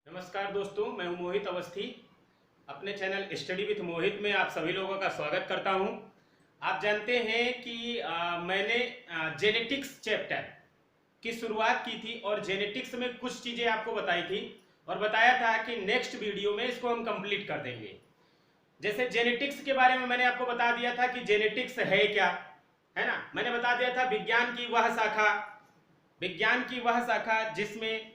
नमस्कार दोस्तों, मैं हूं मोहित अवस्थी। अपने चैनल स्टडी विथ मोहित में आप सभी लोगों का स्वागत करता हूं। आप जानते हैं कि मैंने जेनेटिक्स चैप्टर की शुरुआत की थी और जेनेटिक्स में कुछ चीज़ें आपको बताई थी और बताया था कि नेक्स्ट वीडियो में इसको हम कंप्लीट कर देंगे। जैसे जेनेटिक्स के बारे में मैंने आपको बता दिया था कि जेनेटिक्स है क्या, है ना। मैंने बता दिया था विज्ञान की वह शाखा जिसमें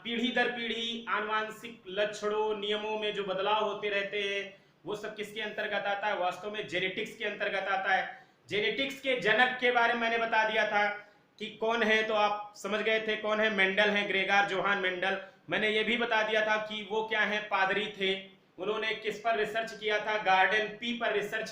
पीढ़ी दर पीढ़ी आनुवांशिक लक्षणों नियमों में जो बदलाव होते रहते हैं वो सब किसके अंतर्गत आता है, वास्तव में जेनेटिक्स के अंतर्गत आता है। जेनेटिक्स के जनक के बारे में मैंने बता दिया था कि कौन है, तो आप समझ गए थे कौन है, मेंडल है, ग्रेगर जोहान मेंडल। मैंने ये भी बता दिया था कि वो क्या है, पादरी थे। उन्होंने किस पर रिसर्च किया था, गार्डन पी पर रिसर्च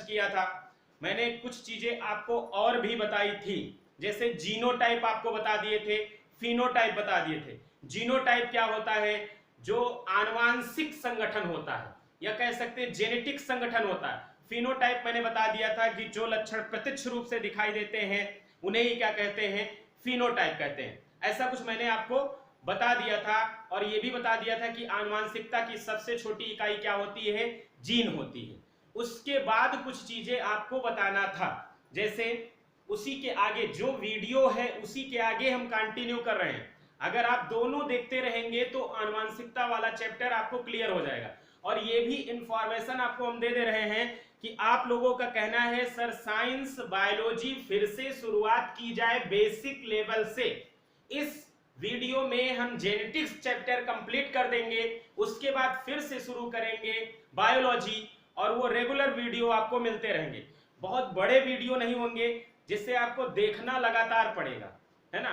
किया था। मैंने कुछ चीजें आपको और भी बताई थी, जैसे जीनोटाइप आपको बता दिए थे, फिनोटाइप बता दिए थे। जीनोटाइप क्या होता है, जो आनुवांशिक संगठन होता है या कह सकते हैं जेनेटिक संगठन होता है। फिनोटाइप मैंने बता दिया था कि जो लक्षण प्रत्यक्ष रूप से दिखाई देते हैं उन्हें ही क्या कहते हैं, फिनोटाइप कहते हैं। ऐसा कुछ मैंने आपको बता दिया था और यह भी बता दिया था कि आनुवांशिकता की सबसे छोटी इकाई क्या होती है, जीन होती है। उसके बाद कुछ चीजें आपको बताना था, जैसे उसी के आगे जो वीडियो है उसी के आगे हम कंटिन्यू कर रहे हैं। अगर आप दोनों देखते रहेंगे तो आनुवांशिकता वाला चैप्टर आपको क्लियर हो जाएगा। और ये भी इंफॉर्मेशन आपको हम दे रहे हैं कि आप लोगों का कहना है सर साइंस बायोलॉजी फिर से शुरुआत की जाए बेसिक लेवल से। इस वीडियो में हम जेनेटिक्स चैप्टर कंप्लीट कर देंगे, उसके बाद फिर से शुरू करेंगे बायोलॉजी, और वो रेगुलर वीडियो आपको मिलते रहेंगे। बहुत बड़े वीडियो नहीं होंगे जिससे आपको देखना लगातार पड़ेगा, है ना।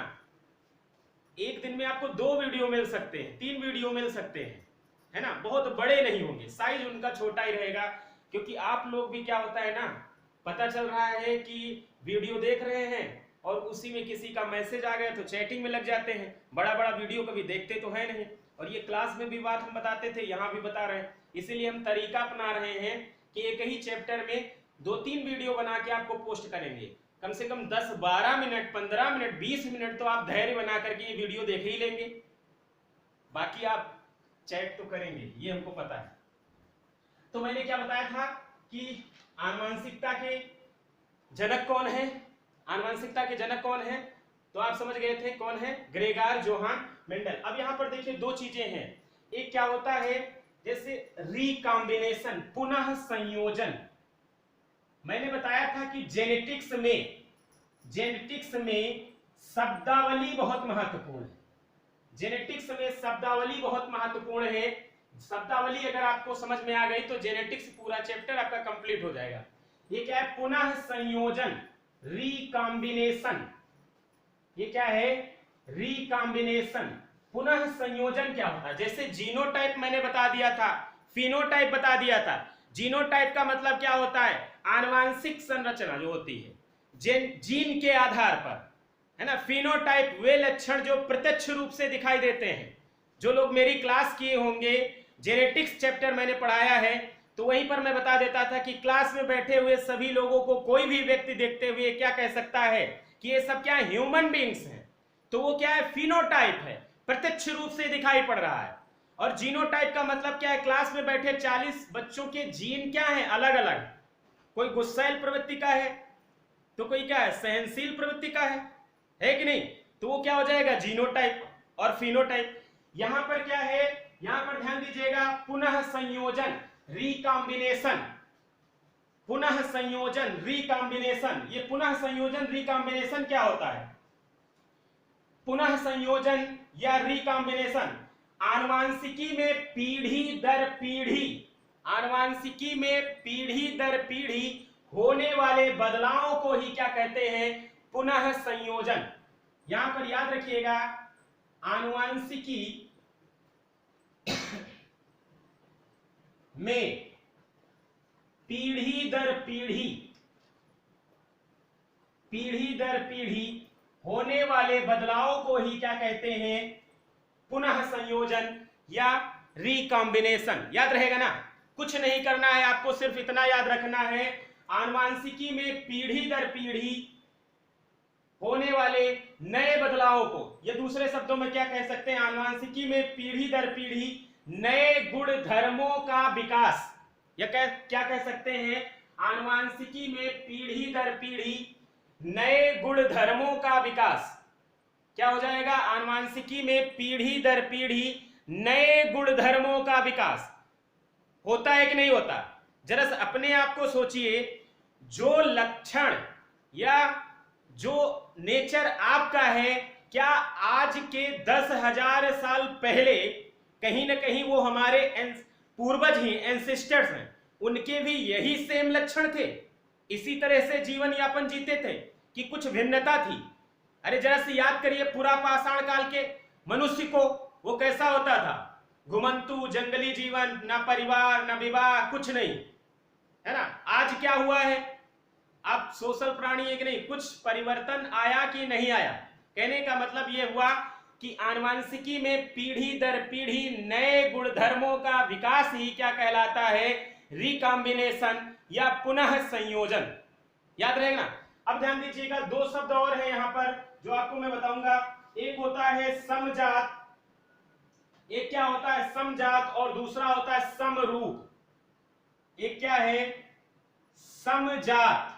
एक दिन में आपको 2 वीडियो मिल सकते हैं, 3 वीडियो मिल सकते हैं, है ना। बहुत बड़े नहीं होंगे, साइज उनका छोटा ही रहेगा, क्योंकि आप लोग भी क्या होता है ना, पता चल रहा है कि वीडियो देख रहे हैं और उसी में किसी का मैसेज आ गया तो चैटिंग में लग जाते हैं। बड़ा बड़ा वीडियो कभी देखते तो है नहीं, और ये क्लास में भी बात हम बताते थे, यहाँ भी बता रहे हैं। इसीलिए हम तरीका अपना रहे हैं कि एक ही चैप्टर में 2-3 वीडियो बना के आपको पोस्ट करेंगे। कम से कम 10-12 मिनट, 15 मिनट, 20 मिनट तो आप धैर्य बना करके ये वीडियो देख ही लेंगे। बाकी आप चैट तो करेंगे, ये हमको पता है। तो मैंने क्या बताया था कि आनुवांशिकता के जनक कौन है, तो आप समझ गए थे कौन है, ग्रेगर जोहान मेंडल। अब यहां पर देखिए 2 चीजें हैं। एक क्या होता है, जैसे रिकॉम्बिनेशन, पुनः संयोजन। मैंने बताया था कि जेनेटिक्स में शब्दावली बहुत महत्वपूर्ण है। शब्दावली अगर आपको समझ में आ गई तो जेनेटिक्स पूरा चैप्टर आपका कंप्लीट हो जाएगा। ये क्या है, पुनः संयोजन, रिकॉम्बिनेशन। ये क्या है, रिकॉम्बिनेशन। पुनः संयोजन क्या होता है, जैसे जीनोटाइप मैंने बता दिया था, फिनोटाइप बता दिया था। जीनोटाइप का मतलब क्या होता है, आनुवांशिक संरचना जो होती है जीन के आधार पर, है ना। फिनोटाइप वे लक्षण जो प्रत्यक्ष रूप से दिखाई देते हैं। जो लोग मेरी क्लास किए होंगे, जेनेटिक्स चैप्टर मैंने पढ़ाया है, तो वहीं पर मैं बता देता था कि क्लास में बैठे हुए सभी लोगों को कोई भी व्यक्ति देखते हुए क्या कह सकता है कि ये सब क्या ह्यूमन बींग्स हैं। तो वो क्या है, फिनोटाइप है, प्रत्यक्ष रूप से दिखाई पड़ रहा है। और जीनोटाइप का मतलब क्या है, क्लास में बैठे 40 बच्चों के जीन क्या है, अलग अलग। कोई गुस्सैल प्रवृत्ति का है तो कोई क्या है, सहनशील प्रवृत्ति का है कि नहीं, तो वो क्या हो जाएगा, जीनोटाइप और फिनोटाइप। यहां पर क्या है, यहां पर ध्यान दीजिएगा, पुनः संयोजन, रिकॉम्बिनेशन। ये पुनः संयोजन रिकॉम्बिनेशन क्या होता है, पुनः संयोजन या रिकॉम्बिनेशन आनुवांशिकी में पीढ़ी दर पीढ़ी होने वाले बदलावों को ही क्या कहते हैं, पुनः संयोजन। यहां पर याद रखिएगा, आनुवांशिकी में पीढ़ी दर पीढ़ी होने वाले बदलावों को ही क्या कहते हैं, पुनः संयोजन या रिकॉम्बिनेशन। याद रहेगा ना, कुछ नहीं करना है आपको, सिर्फ इतना याद रखना है, आनुवांशिकी में पीढ़ी दर पीढ़ी होने वाले नए बदलावों को, या दूसरे शब्दों में क्या कह सकते हैं, आनुवांशिकी में पीढ़ी दर पीढ़ी नए गुण धर्मों का विकास, या क्या कह सकते हैं, आनुवांशिकी में पीढ़ी दर पीढ़ी नए गुण धर्मों का विकास। क्या हो जाएगा, आनुवांशिकी में पीढ़ी दर पीढ़ी नए गुण धर्मों का विकास होता है कि नहीं होता। जरा अपने आप को सोचिए, जो लक्षण या जो नेचर आपका है, क्या आज के 10,000 साल पहले कहीं ना कहीं वो हमारे पूर्वज ही, एंसेस्टर्स हैं, उनके भी यही सेम लक्षण थे, इसी तरह से जीवन यापन जीते थे कि कुछ भिन्नता थी। अरे जरा से याद करिए पूरा पाषाण काल के मनुष्य को, वो कैसा होता था, घुमंतु जंगली जीवन, ना परिवार ना विवाह, कुछ नहीं, है ना। आज क्या हुआ है, आप सोशल प्राणी है कि नहीं, कुछ परिवर्तन आया कि नहीं आया। कहने का मतलब यह हुआ कि आनुवांशिकी में पीढ़ी दर पीढ़ी नए गुणधर्मों का विकास ही क्या कहलाता है, रिकॉम्बिनेशन या पुनः संयोजन। याद रहेगा ना। अब ध्यान दीजिएगा, दो शब्द और है यहां पर जो आपको मैं बताऊंगा। एक होता है समजात, एक क्या होता है समजात, और दूसरा होता है समरूप। एक क्या है समजात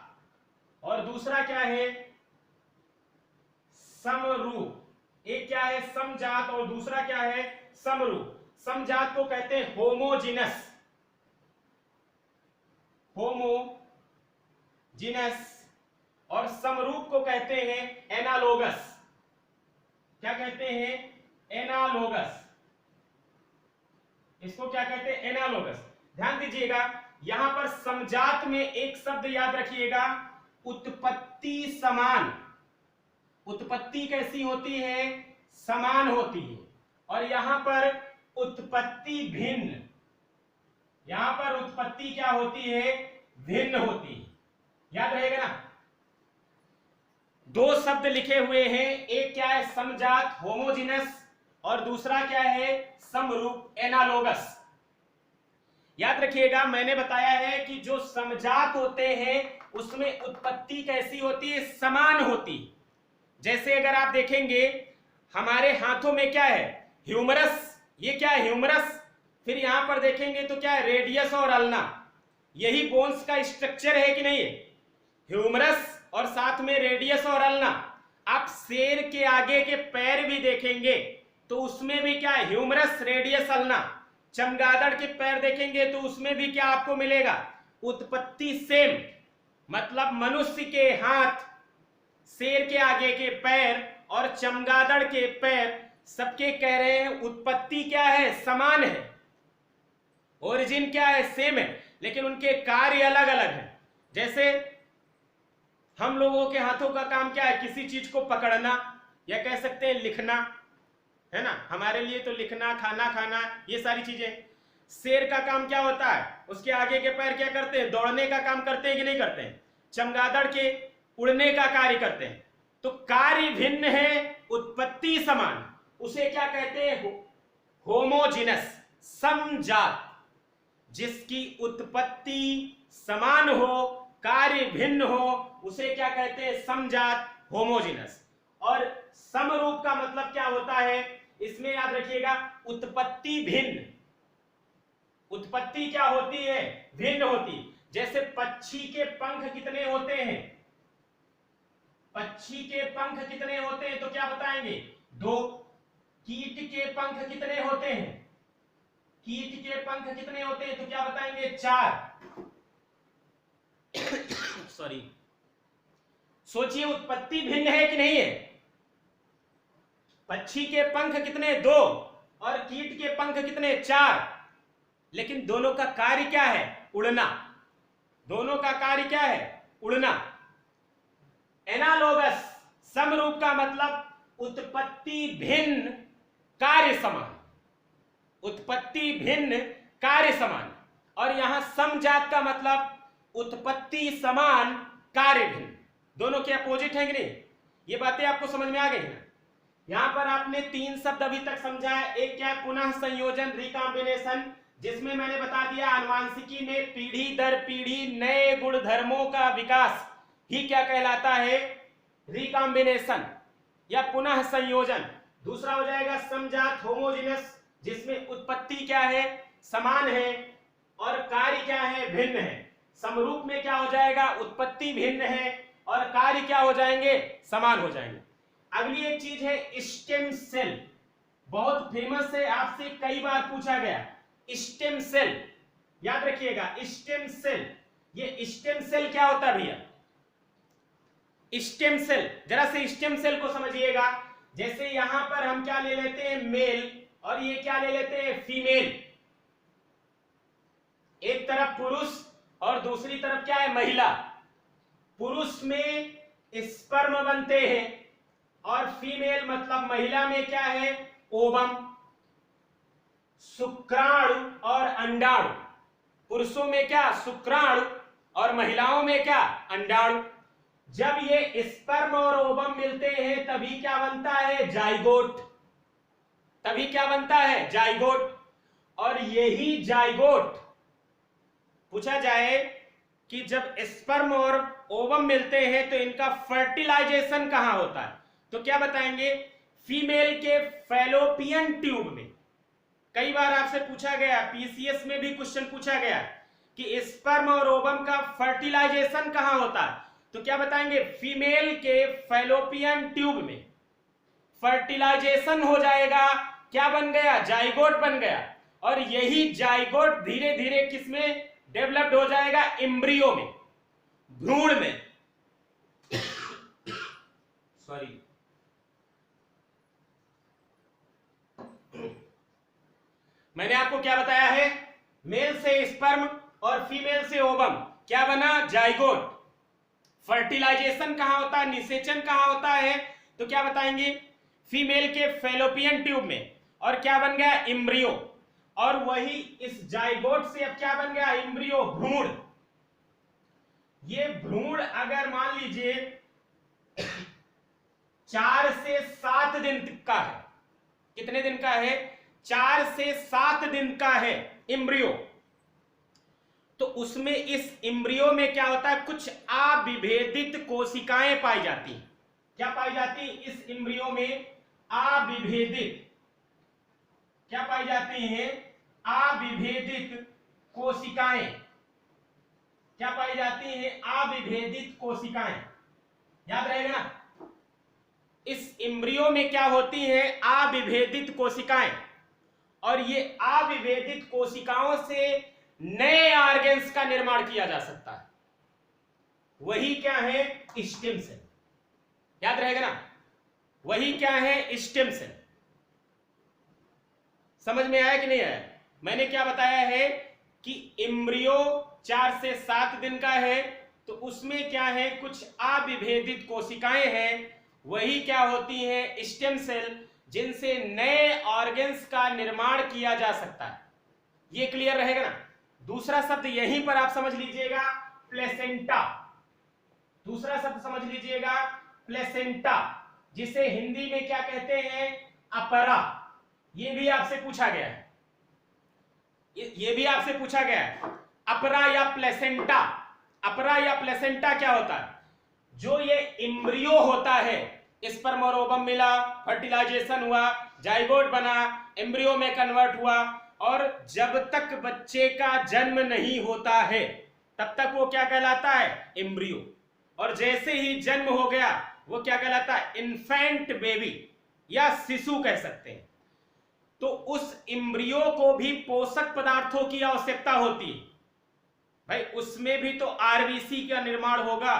और दूसरा क्या है समरूप। एक क्या है समजात और दूसरा क्या है समरूप। समजात को कहते हैं होमोजिनस, और समरूप को कहते हैं एनालोगस। क्या कहते हैं, एनालोगस। इसको क्या कहते हैं, एनालोगस। ध्यान दीजिएगा, यहां पर समजात में एक शब्द याद रखिएगा, उत्पत्ति समान। उत्पत्ति कैसी होती है, समान होती है। और यहां पर उत्पत्ति भिन्न, यहां पर उत्पत्ति क्या होती है, भिन्न होती है। याद रहेगा ना। दो शब्द लिखे हुए हैं, एक क्या है समजात होमोजिनस, और दूसरा क्या है समरूप एनालोगस। याद रखिएगा, मैंने बताया है कि जो समजात होते हैं उसमें उत्पत्ति कैसी होती है, समान होती। जैसे अगर आप देखेंगे हमारे हाथों में क्या है, ह्यूमरस। ये क्या है, ह्यूमरस। फिर यहां पर देखेंगे तो क्या है, रेडियस और अल्ना। यही बोन्स का स्ट्रक्चर है कि नहीं है, ह्यूमरस और साथ में रेडियस और अल्ना। आप शेर के आगे के पैर भी देखेंगे तो उसमें भी क्या है, ह्यूमरस रेडियस अल्ना। चमगादड़ के पैर देखेंगे तो उसमें भी क्या आपको मिलेगा, उत्पत्ति सेम। मतलब मनुष्य के हाथ, शेर के आगे के पैर और चमगादड़ के पैर, सबके कह रहे हैं उत्पत्ति क्या है, समान है। ओरिजिन क्या है, सेम है, लेकिन उनके कार्य अलग अलग हैं। जैसे हम लोगों के हाथों का काम क्या है, किसी चीज को पकड़ना, या कह सकते हैं लिखना, है ना। हमारे लिए तो लिखना, खाना खाना, ये सारी चीजें। शेर का काम क्या होता है, उसके आगे के पैर क्या करते हैं, दौड़ने का काम करते हैं कि नहीं करते हैं। चमगादड़ के उड़ने का कार्य करते हैं। तो कार्य भिन्न है, उत्पत्ति समान, उसे क्या कहते हैं, होमोजिनस, समजात। जिसकी उत्पत्ति समान हो, कार्य भिन्न हो, उसे क्या कहते हैं, समजात, होमोजिनस। और समरूप का मतलब क्या होता है, इसमें याद रखिएगा उत्पत्ति भिन्न। उत्पत्ति क्या होती है, भिन्न होती। जैसे पक्षी के पंख कितने होते हैं, पक्षी के पंख कितने होते हैं, तो क्या बताएंगे, 2। कीट के पंख कितने होते हैं, कीट के पंख कितने होते हैं, तो क्या बताएंगे, 4। सॉरी। सोचिए उत्पत्ति भिन्न है कि नहीं है। पक्षी के पंख कितने, 2, और कीट के पंख कितने, 4। लेकिन दोनों का कार्य क्या है, उड़ना। दोनों का कार्य क्या है, उड़ना। एनालोगस, समरूप का मतलब उत्पत्ति भिन्न कार्य समान। उत्पत्ति भिन्न कार्य समान। और यहां समजात का मतलब उत्पत्ति समान कार्य भिन्न। दोनों के अपोजिट है कि नहीं। ये बातें आपको समझ में आ गई ना। यहां पर आपने 3 शब्द अभी तक समझा है। एक क्या है, पुनः संयोजन, रिकॉम्बिनेशन, जिसमें मैंने बता दिया आनुवांशिकी में पीढ़ी दर पीढ़ी नए गुण धर्मों का विकास ही क्या कहलाता है, रिकॉम्बिनेशन या पुनः संयोजन। दूसरा हो जाएगा समजात होमोजेनस, जिसमें उत्पत्ति क्या है, समान है और कार्य क्या है, भिन्न है। समरूप में क्या हो जाएगा, उत्पत्ति भिन्न है और कार्य क्या हो जाएंगे, समान हो जाएंगे। अगली एक चीज है स्टेम सेल, बहुत फेमस है, आपसे कई बार पूछा गया। स्टेम सेल याद रखिएगा, स्टेम सेल। ये स्टेम सेल क्या होता है भैया, स्टेम सेल, जरा से स्टेम सेल को समझिएगा। जैसे यहां पर हम क्या ले लेते हैं, मेल, और ये क्या ले लेते हैं, फीमेल। एक तरफ पुरुष और दूसरी तरफ क्या है, महिला। पुरुष में स्पर्म बनते हैं और फीमेल मतलब महिला में क्या है, ओवम। शुक्राणु और अंडाणु, पुरुषों में क्या, शुक्राणु और महिलाओं में क्या, अंडाणु। जब ये स्पर्म और ओवम मिलते हैं तभी क्या बनता है, जाइगोट। तभी क्या बनता है, जाइगोट। और यही जाइगोट, पूछा जाए कि जब स्पर्म और ओवम मिलते हैं तो इनका फर्टिलाइजेशन कहां होता है, तो क्या बताएंगे, फीमेल के फैलोपियन ट्यूब में। कई बार आपसे पूछा गया, पीसीएस में भी क्वेश्चन पूछा गया कि स्पर्म और ओवम का फर्टिलाइजेशन कहां होता है, तो क्या बताएंगे, फीमेल के फैलोपियन ट्यूब में फर्टिलाइजेशन हो जाएगा, क्या बन गया, जाइगोट बन गया। और यही जाइगोट धीरे धीरे किसमें डेवलप्ड हो जाएगा, एम्ब्रियो में, भ्रूण में। सॉरी, मैंने आपको क्या बताया है, मेल से स्पर्म और फीमेल से ओवम क्या बना, जाइगोट। फर्टिलाइजेशन कहां होता है, निषेचन कहां होता है, तो क्या बताएंगे, फीमेल के फैलोपियन ट्यूब में। और क्या बन गया, एम्ब्रियो। और वही इस जाइगोट से अब क्या बन गया, एम्ब्रियो, भ्रूण। ये भ्रूण अगर मान लीजिए 4 से 7 दिन का है, कितने दिन का है, 4 से 7 दिन का है एम्ब्रियो, तो उसमें इस एम्ब्रियो में क्या होता है, कुछ अविभेदित कोशिकाएं पाई जाती हैं। क्या पाई जाती है, इस एम्ब्रियो में अविभेदित, क्या पाई जाती हैं, अविभेदित कोशिकाएं। क्या पाई जाती हैं, अविभेदित कोशिकाएं। याद रहेगा ना, इस एम्ब्रियो में क्या होती हैं, अविभेदित कोशिकाएं। और ये अविभेदित कोशिकाओं से नए ऑर्गन्स का निर्माण किया जा सकता है। वही क्या है, स्टेम सेल। याद रहेगा ना, वही क्या है, स्टेम सेल। समझ में आया कि नहीं आया, मैंने क्या बताया है कि एम्ब्रियो 4 से 7 दिन का है, तो उसमें क्या है, कुछ अविभेदित कोशिकाएं हैं, वही क्या होती हैं, स्टेम सेल, जिनसे नए ऑर्गन्स का निर्माण किया जा सकता है। ये क्लियर रहेगा ना। दूसरा शब्द यहीं पर आप समझ लीजिएगा, प्लेसेंटा। दूसरा शब्द समझ लीजिएगा, प्लेसेंटा, जिसे हिंदी में क्या कहते हैं, अपरा। ये भी आपसे पूछा गया है, ये भी आपसे पूछा गया है, अपरा या प्लेसेंटा। अपरा या प्लेसेंटा क्या होता है, जो ये एम्ब्रियो होता है, स्पर्म और ओवम मिला, फर्टिलाइजेशन हुआ, जाइगोट बना, एम्ब्रियो में कन्वर्ट हुआ, और जब तक बच्चे का जन्म नहीं होता है तब तक वो क्या कहलाता है, एम्ब्रियो। और जैसे ही जन्म हो गया वो क्या कहलाता है, इन्फेंट बेबी या शिशु कह सकते हैं। तो उस एम्ब्रियो को भी पोषक पदार्थों की आवश्यकता होती है भाई, उसमें भी तो आरबीसी का निर्माण होगा,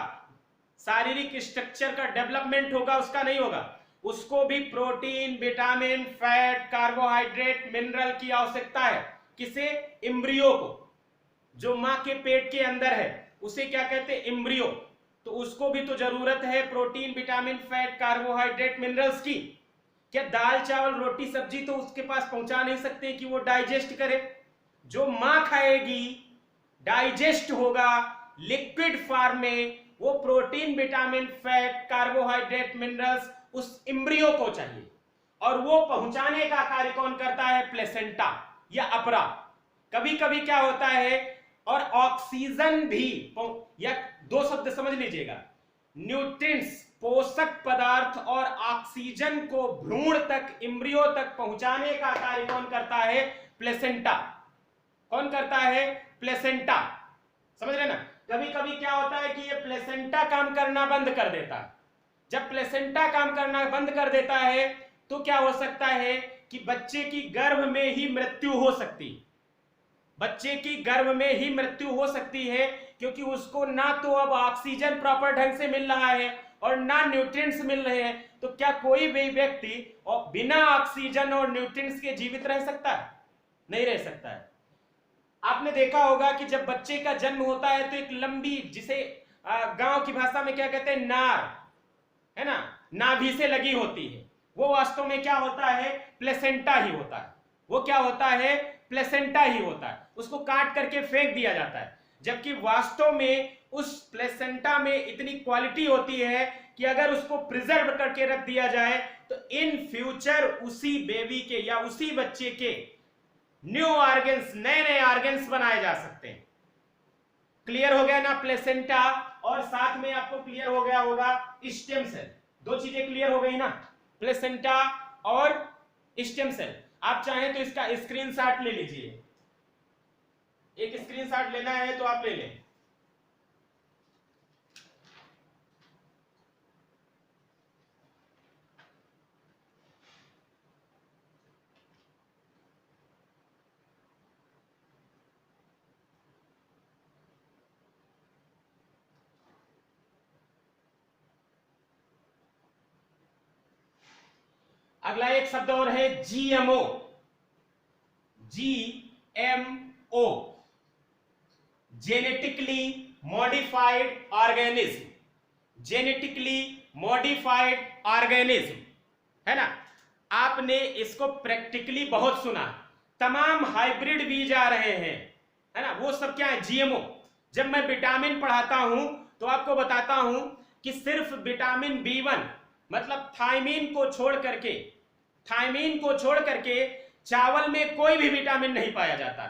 शारीरिक स्ट्रक्चर का डेवलपमेंट होगा, उसका नहीं होगा। उसको भी protein, vitamin, fat, carbohydrate, mineral की आवश्यकता है। किसे, एम्ब्रियो को, जो मां के पेट के अंदर है उसे क्या कहते हैं, एम्ब्रियो। तो उसको भी तो जरूरत है protein, vitamin, fat, carbohydrate, minerals की। क्या दाल चावल रोटी सब्जी तो उसके पास पहुंचा नहीं सकते कि वो डाइजेस्ट करे। जो मां खाएगी डाइजेस्ट होगा लिक्विड फॉर्म में, वो protein, vitamin, fat, carbohydrate, minerals उस एम्ब्रियो को चाहिए, और वो पहुंचाने का कार्य कौन करता है, प्लेसेंटा या अपरा। कभी कभी क्या होता है, और ऑक्सीजन भी, या दो शब्द समझ लीजिएगा, न्यूट्रिएंट्स पोषक पदार्थ और ऑक्सीजन को भ्रूण तक, इम्ब्रियो तक पहुंचाने का कार्य कौन करता है? प्लेसेंटा। कौन करता है? प्लेसेंटा। समझ रहे ना? कभी कभी क्या होता है कि ये प्लेसेंटा काम करना बंद कर देता है। जब प्लेसेंटा काम करना बंद कर देता है तो क्या हो सकता है कि बच्चे की गर्भ में ही मृत्यु हो सकती है। बच्चे की गर्भ में ही मृत्यु हो सकती है, क्योंकि उसको ना तो अब ऑक्सीजन प्रॉपर ढंग से मिल रहा है और ना न्यूट्रिएंट्स मिल रहे हैं। तो क्या कोई भी व्यक्ति और बिना ऑक्सीजन और न्यूट्रिएंट्स के जीवित रह सकता है? नहीं रह सकता है। आपने देखा होगा कि जब बच्चे का जन्म होता है तो एक लंबी, जिसे गांव की भाषा में क्या कहते हैं, नार, है ना, नाभि से लगी होती है, वो वास्तव में क्या होता है? प्लेसेंटा ही होता है। वो क्या होता है? प्लेसेंटा ही होता है। उसको काट करके फेंक दिया जाता है, जबकि वास्तव में उस प्लेसेंटा में इतनी क्वालिटी होती है कि अगर उसको प्रिजर्व करके रख दिया जाए तो इन फ्यूचर उसी बेबी के या उसी बच्चे के न्यू ऑर्गन्स, नए नए ऑर्गन्स बनाए जा सकते हैं। क्लियर हो गया ना? प्लेसेंटा और साथ में आपको क्लियर हो गया होगा स्टेम सेल। दो चीजें क्लियर हो गई ना, प्लेसेंटा और स्टेम सेल। आप चाहें तो इसका स्क्रीनशॉट ले लीजिए, एक स्क्रीनशॉट लेना है तो आप ले लें। अगला एक शब्द और है GMO. GMO, genetically modified organism. Genetically modified organism, है ना? आपने इसको प्रैक्टिकली बहुत सुना। तमाम हाइब्रिड बीज आ रहे हैं, है ना, वो सब क्या है? जीएमओ। जब मैं विटामिन पढ़ाता हूं तो आपको बताता हूं कि सिर्फ विटामिन बी1 मतलब थायमीन को छोड़ करके, थायमीन को छोड़ करके चावल में कोई भी विटामिन नहीं पाया जाता।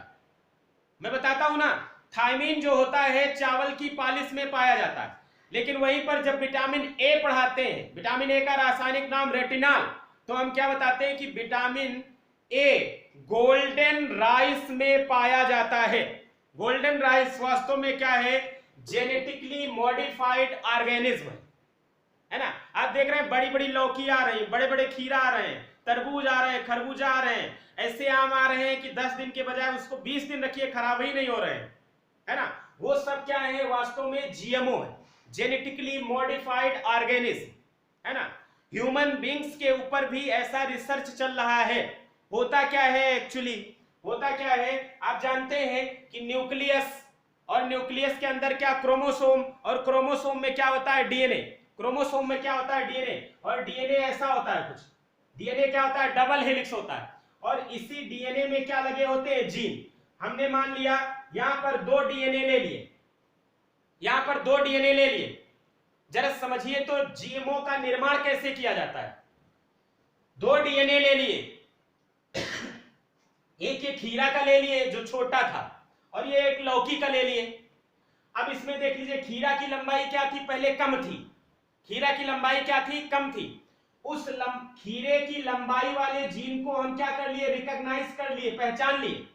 मैं बताता हूं ना, थायमीन जो होता है चावल की पालिश में पाया जाता है, लेकिन वहीं पर जब विटामिन ए पढ़ाते हैं, विटामिन ए का रासायनिक नाम रेटिनॉल, तो हम क्या बताते हैं कि विटामिन ए गोल्डन राइस में पाया जाता है। गोल्डन राइस वास्तव में क्या है? जेनेटिकली मॉडिफाइड ऑर्गेनिज्म, है ना? आप देख रहे हैं बड़ी बड़ी लौकी आ रही है, बड़े बड़े खीरा आ रहे हैं, तरबूज आ रहे हैं, खरबूजा आ रहे हैं, ऐसे आम आ रहे हैं कि 10 दिन के बजाय उसको 20 दिन रखिए खराब ही नहीं हो रहे हैं, है ना? वो सब क्या है? वास्तव में जीएमओ है, जेनेटिकली मॉडिफाइड ऑर्गेनिज्म, है ना? ह्यूमन बींग्स के ऊपर भी ऐसा रिसर्च चल रहा है। होता क्या है एक्चुअली? होता क्या है? आप जानते हैं कि न्यूक्लियस, और न्यूक्लियस के अंदर क्या? क्रोमोसोम, और क्रोमोसोम में क्या होता है? डीएनए। क्रोमोसोम में क्या होता है? डीएनए। और डीएनए ऐसा होता है कुछ, डीएनए क्या होता है? डबल हेलिक्स होता है, और इसी डीएनए में क्या लगे होते हैं? जीन। हमने मान लिया यहां पर 2 डीएनए ले लिए, यहां पर 2 डीएनए ले लिए। जरा समझिए तो जीएमओ का निर्माण कैसे किया जाता है। 2 डीएनए ले लिए, एक ये खीरा का ले लिए जो छोटा था, और ये एक लौकी का ले लिए। अब इसमें देख लीजिए खीरा की लंबाई क्या थी? पहले कम थी। खीरा की लंबाई क्या थी? कम थी। उस खीरे की लंबाई वाले जीन को हम क्या कर लिए? रिकॉग्नाइज कर लिए, पहचान लिए।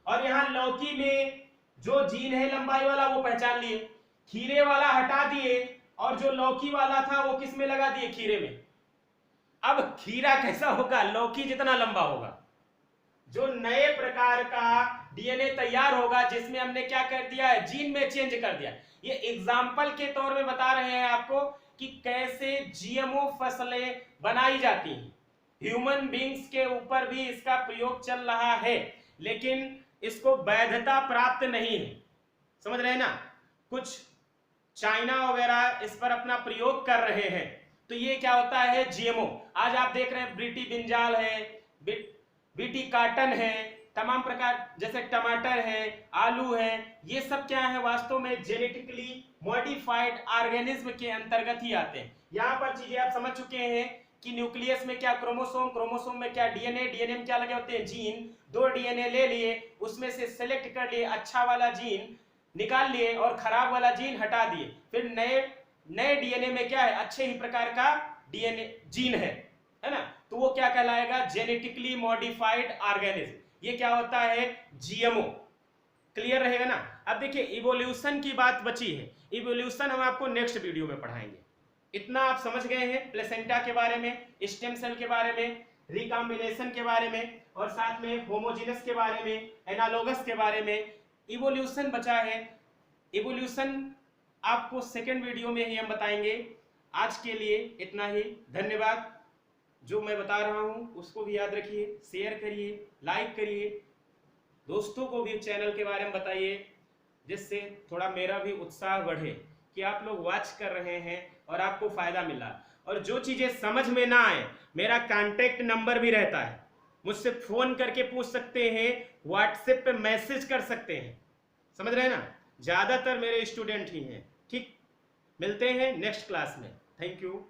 और यहां लौकी में जो जीन है लंबाई वाला वो पहचान लिए, खीरे वाला हटा दिए, और जो लौकी वाला था वो किस में लगा दिए? खीरे में। अब खीरा कैसा होगा? लौकी जितना लंबा होगा। जो नए प्रकार का डीएनए तैयार होगा जिसमें हमने क्या कर दिया है? जीन में चेंज कर दिया। ये एग्जाम्पल के तौर में बता रहे हैं आपको कि कैसे जीएमओ फसलें बनाई जाती हैं। ह्यूमन बींग्स के ऊपर भी इसका प्रयोग चल रहा है, लेकिन इसको वैधता प्राप्त नहीं है। समझ रहे हैं ना? कुछ चाइना वगैरह इस पर अपना प्रयोग कर रहे हैं। तो ये क्या होता है? जीएमओ। आज आप देख रहे हैं ब्रिटी बिंजाल है, बीटी काटन है, तमाम प्रकार, जैसे टमाटर है, आलू है, ये सब क्या है? वास्तव में जेनेटिकली मॉडिफाइड ऑर्गेनिज्म के अंतर्गत ही आते हैं। यहाँ पर चीजें आप समझ चुके हैं कि न्यूक्लियस में क्या? क्रोमोसोम, क्रोमोसोम में क्या? डीएनए, डीएनए में क्या लगे होते हैं? जीन। 2 डीएनए ले लिए, उसमें से सेलेक्ट कर लिए, अच्छा वाला जीन निकाल लिए और खराब वाला जीन हटा दिए, फिर नए डीएनए में क्या है, अच्छे ही प्रकार का डीएनए जीन है ना, तो वो क्या कहलाएगा, जेनेटिकली मॉडिफाइड ऑर्गेनिज्म। ये क्या होता है, जीएमओ। क्लियर रहेगा ना। अब देखिए इवोल्यूशन की बात बची है, इवोल्यूशन हम आपको नेक्स्ट वीडियो में पढ़ाएंगे। इतना आप समझ गए हैं प्लेसेंटा के बारे में, स्टेम सेल के बारे में, रिकॉम्बिनेशन के बारे में, और साथ में होमोजेनस के बारे में, एनालोगस के बारे में। इवोल्यूशन बचा है, इवोल्यूशन आपको सेकेंड वीडियो में ही हम बताएंगे। आज के लिए इतना ही, धन्यवाद। जो मैं बता रहा हूं उसको भी याद रखिए, शेयर करिए, लाइक करिए, दोस्तों को भी चैनल के बारे में बताइए, जिससे थोड़ा मेरा भी उत्साह बढ़े कि आप लोग वॉच कर रहे हैं और आपको फायदा मिला। और जो चीजें समझ में ना आए, मेरा कांटेक्ट नंबर भी रहता है, मुझसे फोन करके पूछ सकते हैं, व्हाट्सएप पे मैसेज कर सकते हैं। समझ रहे हैं ना, ज्यादातर मेरे स्टूडेंट ही हैं। ठीक, मिलते हैं नेक्स्ट क्लास में। Thank you.